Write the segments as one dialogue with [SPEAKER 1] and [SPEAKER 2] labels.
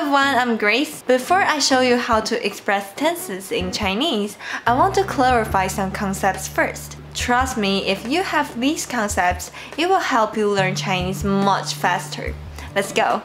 [SPEAKER 1] everyone, I'm Grace. Before I show you how to express tenses in Chinese, I want to clarify some concepts first. Trust me, if you have these concepts, it will help you learn Chinese much faster. Let's go!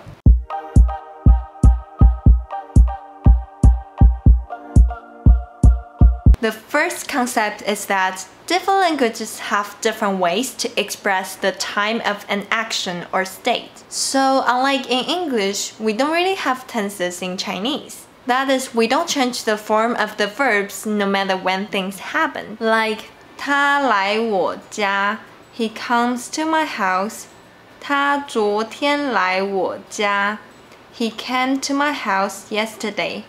[SPEAKER 1] The first concept is that different languages have different ways to express the time of an action or state. So unlike in English, we don't really have tenses in Chinese. That is, we don't change the form of the verbs no matter when things happen. Like 他来我家, he comes to my house. 他昨天来我家, he came to my house yesterday.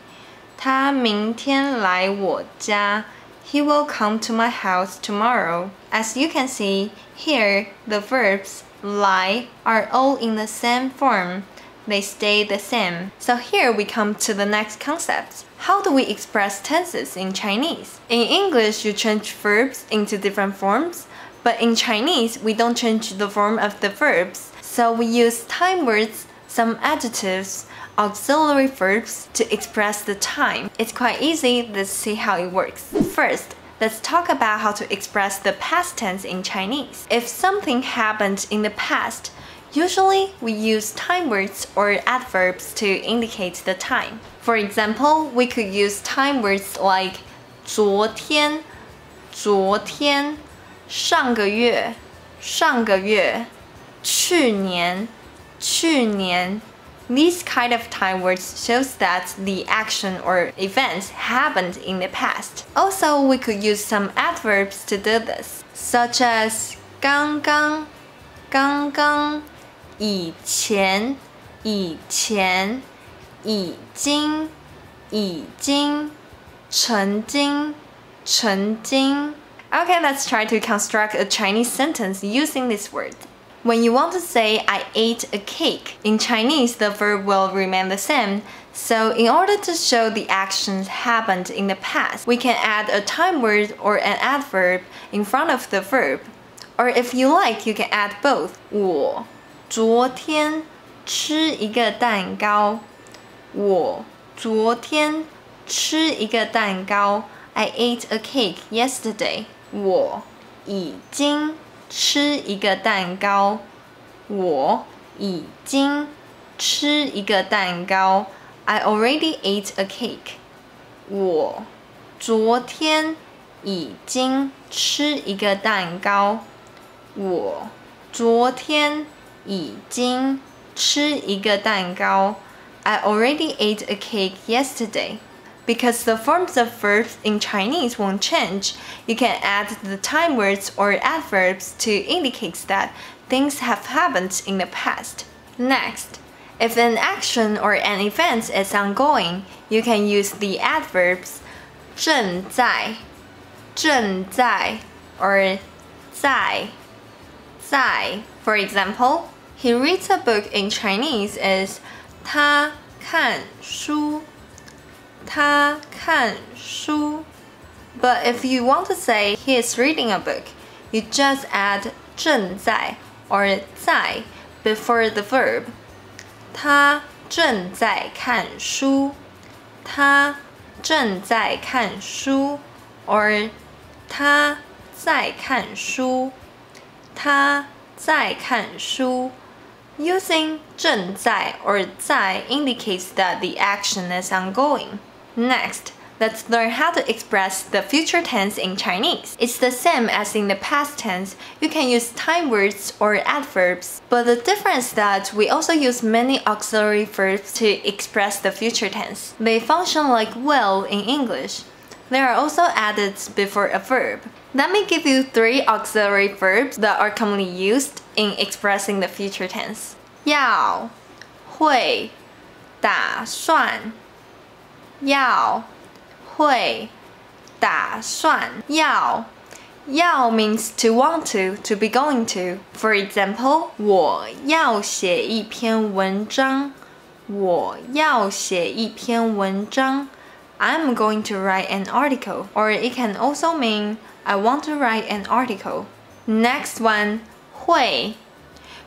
[SPEAKER 1] 他明天来我家, he will come to my house tomorrow. As you can see, here the verbs 来 are all in the same form. They stay the same. So here we come to the next concept. How do we express tenses in Chinese? In English, you change verbs into different forms, but in Chinese, we don't change the form of the verbs. So we use time words, some adjectives, auxiliary verbs to express the time. It's quite easy, let's see how it works. First, let's talk about how to express the past tense in Chinese. If something happened in the past, usually we use time words or adverbs to indicate the time. For example, we could use time words like 昨天, 昨天, 上个月, 上个月, 去年, 去年. These kind of time words shows that the action or event happened in the past. Also, we could use some adverbs to do this, such as 刚刚, 刚刚, 以前, 以前, 已经, 已经, 曾经, 曾经. Okay, let's try to construct a Chinese sentence using this word. When you want to say, I ate a cake, in Chinese the verb will remain the same, so in order to show the actions happened in the past, we can add a time word or an adverb in front of the verb. Or if you like, you can add both. 我昨天吃一个蛋糕. 我昨天吃一个蛋糕. I ate a cake yesterday. 我已经吃一个蛋糕. 我已经吃一个蛋糕. I already ate a cake. 我昨天已经吃一个蛋糕. 我昨天已经吃一个蛋糕. I already ate a cake yesterday. Because the forms of verbs in Chinese won't change, you can add the time words or adverbs to indicate that things have happened in the past. Next, if an action or an event is ongoing, you can use the adverbs 正在, 正在, or 在, 在. For example, he reads a book in Chinese is 他看书. 他看书. But if you want to say he is reading a book, you just add 正在 or 在 before the verb. 他正在看书. 他正在看书 or 他在看书. 他在看书. Using 正在 or 在 indicates that the action is ongoing. Next, let's learn how to express the future tense in Chinese. It's the same as in the past tense. You can use time words or adverbs, but the difference is that we also use many auxiliary verbs to express the future tense. They function like will in English. They are also added before a verb. Let me give you 3 auxiliary verbs that are commonly used in expressing the future tense. 要, 会, 打算. 要, 会, 打算. 要 means to want to be going to. For example, 我要写一篇文章. 我要写一篇文章. I'm going to write an article. Or it can also mean I want to write an article. Next one, 会.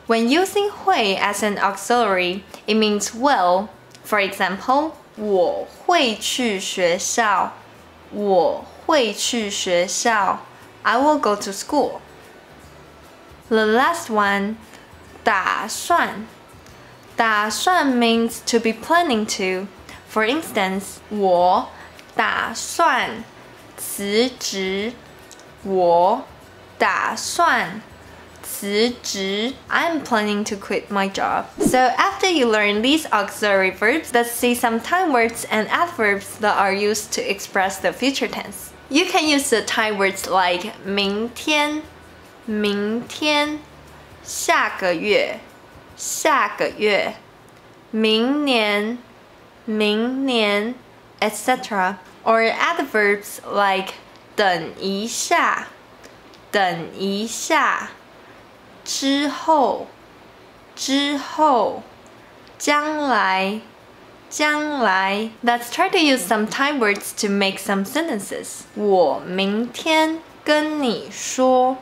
[SPEAKER 1] When using 会 as an auxiliary, it means will. For example, 我会去学校。我会去学校。I will go to school. The last one, 打算。打算 means to be planning to. For instance, 我打算辞职。我打算辞职。I'm planning to quit my job. So after you learn these auxiliary verbs, let's see some time words and adverbs that are used to express the future tense. You can use the time words like 明天、明天、下个月、下个月、明年、明年、etc. Or adverbs like 等一下、等一下、之后、之后、将来、将来。Let's try to use some time words to make some sentences. 我明天跟你说。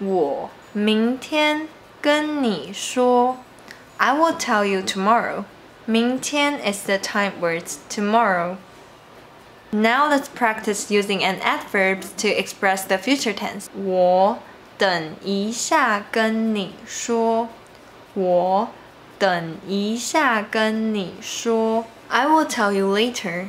[SPEAKER 1] 我明天跟你说。I will tell you tomorrow. 明天 is the time words tomorrow. Now let's practice using an adverb to express the future tense. 我等一下跟你说。我等一下跟你说。I will tell you later.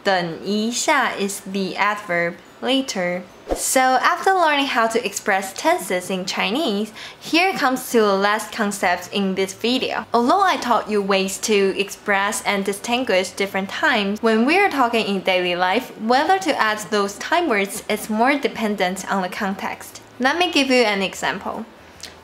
[SPEAKER 1] 等一下 is the adverb later. So after learning how to express tenses in Chinese, here comes to the last concept in this video. Although I taught you ways to express and distinguish different times, when we are talking in daily life, whether to add those time words is more dependent on the context. Let me give you an example.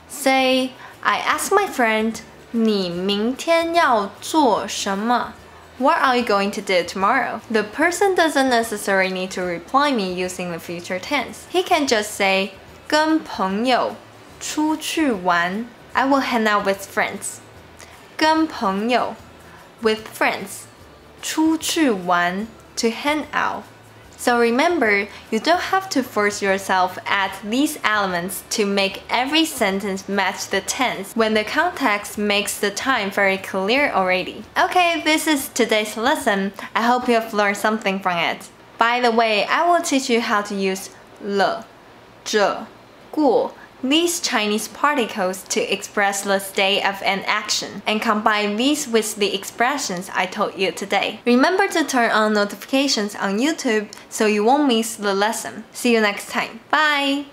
[SPEAKER 1] Say, I ask my friend, 你明天要做什么? What are you going to do tomorrow? The person doesn't necessarily need to reply me using the future tense. He can just say, 跟朋友出去玩. I will hang out with friends. 跟朋友 with friends. 出去玩 to hang out. So remember, you don't have to force yourself at these elements to make every sentence match the tense when the context makes the time very clear already. Okay, this is today's lesson. I hope you have learned something from it. By the way, I will teach you how to use 了、这、过, these Chinese particles to express the state of an action and combine these with the expressions I taught you today. Remember to turn on notifications on YouTube so you won't miss the lesson. See you next time. Bye!